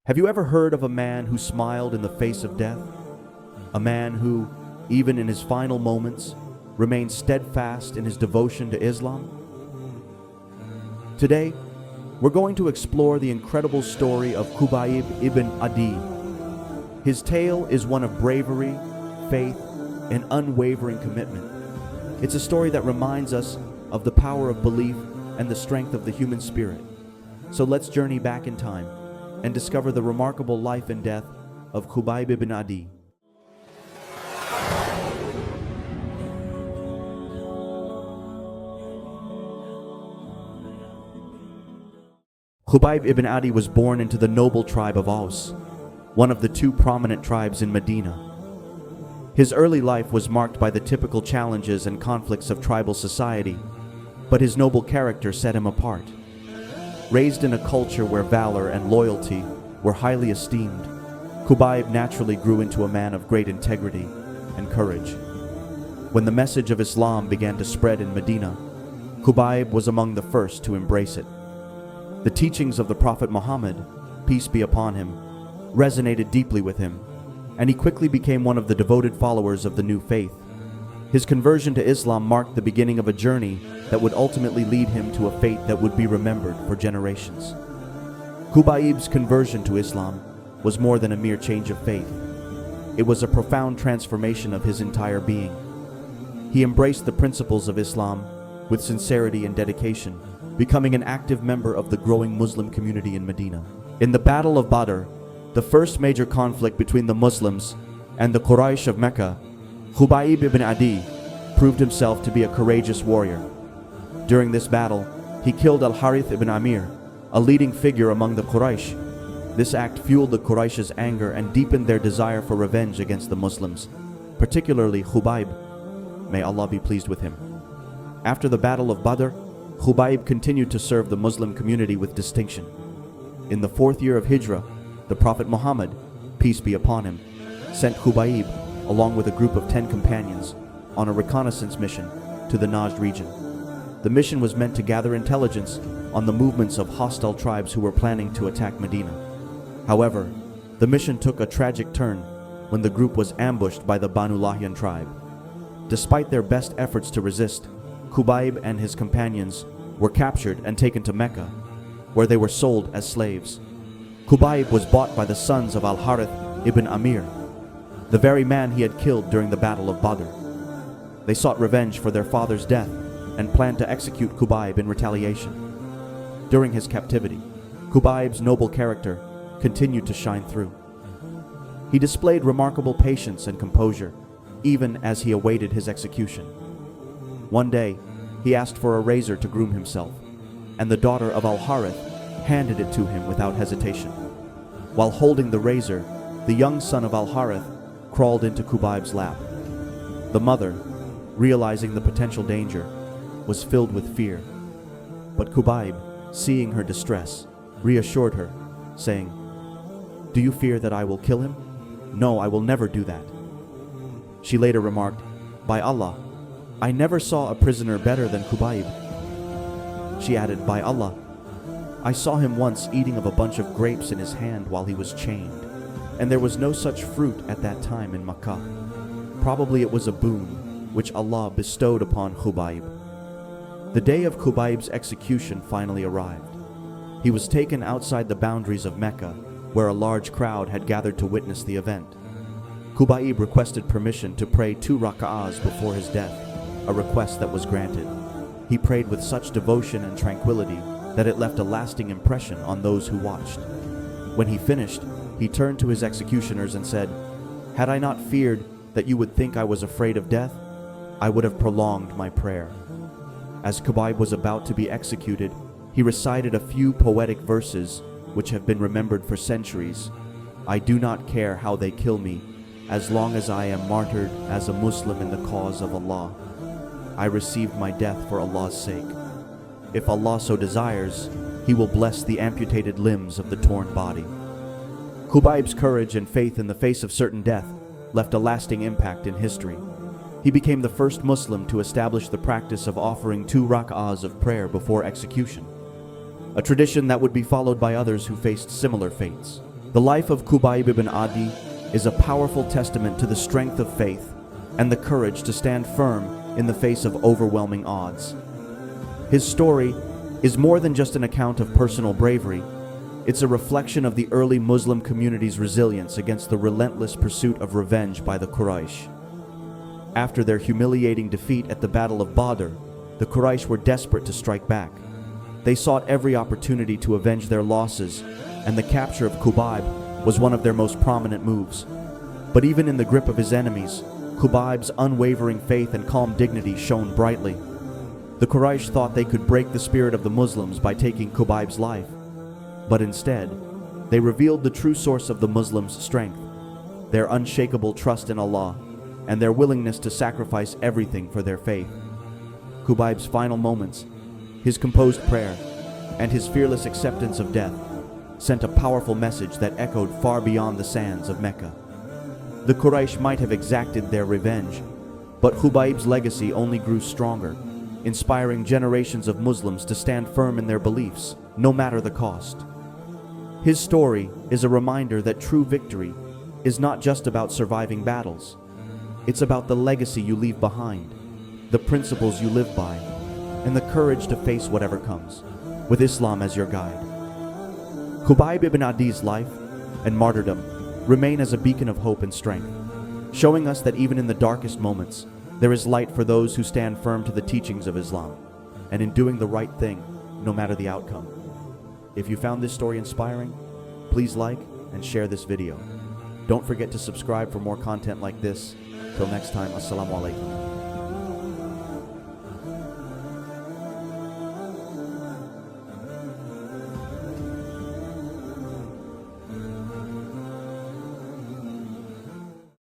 Have you ever heard of a man who smiled in the face of death? A man who, even in his final moments, remained steadfast in his devotion to Islam? Today, we're going to explore the incredible story of Khubaib ibn Adiy. His tale is one of bravery, faith, and unwavering commitment. It's a story that reminds us of the power of belief and the strength of the human spirit. So let's journey back in time and discover the remarkable life and death of Khubaib ibn Adiy. Khubaib ibn Adiy was born into the noble tribe of Aus, one of the two prominent tribes in Medina. His early life was marked by the typical challenges and conflicts of tribal society, but his noble character set him apart. Raised in a culture where valor and loyalty were highly esteemed, Khubaib naturally grew into a man of great integrity and courage. When the message of Islam began to spread in Medina, Khubaib was among the first to embrace it. The teachings of the Prophet Muhammad, peace be upon him, resonated deeply with him, and he quickly became one of the devoted followers of the new faith. His conversion to Islam marked the beginning of a journey that would ultimately lead him to a fate that would be remembered for generations. Khubaib's conversion to Islam was more than a mere change of faith. It was a profound transformation of his entire being. He embraced the principles of Islam with sincerity and dedication, becoming an active member of the growing Muslim community in Medina. In the Battle of Badr, the first major conflict between the Muslims and the Quraysh of Mecca, Khubaib ibn Adiy proved himself to be a courageous warrior. During this battle, he killed Al-Harith ibn Amir, a leading figure among the Quraysh. This act fueled the Quraysh's anger and deepened their desire for revenge against the Muslims, particularly Khubaib. May Allah be pleased with him. After the Battle of Badr, Khubaib continued to serve the Muslim community with distinction. In the 4th year of Hijrah, the Prophet Muhammad, peace be upon him, sent Khubaib, along with a group of 10 companions, on a reconnaissance mission to the Najd region. The mission was meant to gather intelligence on the movements of hostile tribes who were planning to attack Medina. However, the mission took a tragic turn when the group was ambushed by the Banu Lihyan tribe. Despite their best efforts to resist, Khubaib and his companions were captured and taken to Mecca, where they were sold as slaves. Khubaib was bought by the sons of Al-Harith ibn Amir, the very man he had killed during the Battle of Badr. They sought revenge for their father's death and planned to execute Khubaib in retaliation. During his captivity, Khubaib's noble character continued to shine through. He displayed remarkable patience and composure, even as he awaited his execution. One day, he asked for a razor to groom himself, and the daughter of Al-Harith handed it to him without hesitation. While holding the razor, the young son of Al-Harith crawled into Khubaib's lap. The mother, realizing the potential danger, was filled with fear. But Khubaib, seeing her distress, reassured her, saying, "Do you fear that I will kill him? No, I will never do that." She later remarked, "By Allah, I never saw a prisoner better than Khubaib." She added, "By Allah, I saw him once eating of a bunch of grapes in his hand while he was chained, and there was no such fruit at that time in Makkah. Probably it was a boon which Allah bestowed upon Khubaib." The day of Khubaib's execution finally arrived. He was taken outside the boundaries of Mecca, where a large crowd had gathered to witness the event. Khubaib requested permission to pray 2 rak'ahs before his death, a request that was granted. He prayed with such devotion and tranquility that it left a lasting impression on those who watched. When he finished, he turned to his executioners and said, "Had I not feared that you would think I was afraid of death, I would have prolonged my prayer." As Khubaib was about to be executed, he recited a few poetic verses which have been remembered for centuries. "I do not care how they kill me, as long as I am martyred as a Muslim in the cause of Allah. I received my death for Allah's sake. If Allah so desires, He will bless the amputated limbs of the torn body." Khubaib's courage and faith in the face of certain death left a lasting impact in history. He became the first Muslim to establish the practice of offering 2 rak'ahs of prayer before execution, a tradition that would be followed by others who faced similar fates. The life of Khubaib ibn Adiy is a powerful testament to the strength of faith and the courage to stand firm in the face of overwhelming odds. His story is more than just an account of personal bravery. It's a reflection of the early Muslim community's resilience against the relentless pursuit of revenge by the Quraysh. After their humiliating defeat at the Battle of Badr, the Quraysh were desperate to strike back. They sought every opportunity to avenge their losses, and the capture of Khubaib was one of their most prominent moves. But even in the grip of his enemies, Khubaib's unwavering faith and calm dignity shone brightly. The Quraysh thought they could break the spirit of the Muslims by taking Khubaib's life, but instead, they revealed the true source of the Muslims' strength, their unshakable trust in Allah, and their willingness to sacrifice everything for their faith. Khubaib's final moments, his composed prayer, and his fearless acceptance of death sent a powerful message that echoed far beyond the sands of Mecca. The Quraysh might have exacted their revenge, but Khubaib's legacy only grew stronger, inspiring generations of Muslims to stand firm in their beliefs, no matter the cost. His story is a reminder that true victory is not just about surviving battles. It's about the legacy you leave behind, the principles you live by, and the courage to face whatever comes, with Islam as your guide. Khubaib ibn Adiy's life and martyrdom remain as a beacon of hope and strength, showing us that even in the darkest moments, there is light for those who stand firm to the teachings of Islam, and in doing the right thing, no matter the outcome. If you found this story inspiring, please like and share this video. Don't forget to subscribe for more content like this. Till next time, Assalamu alaikum.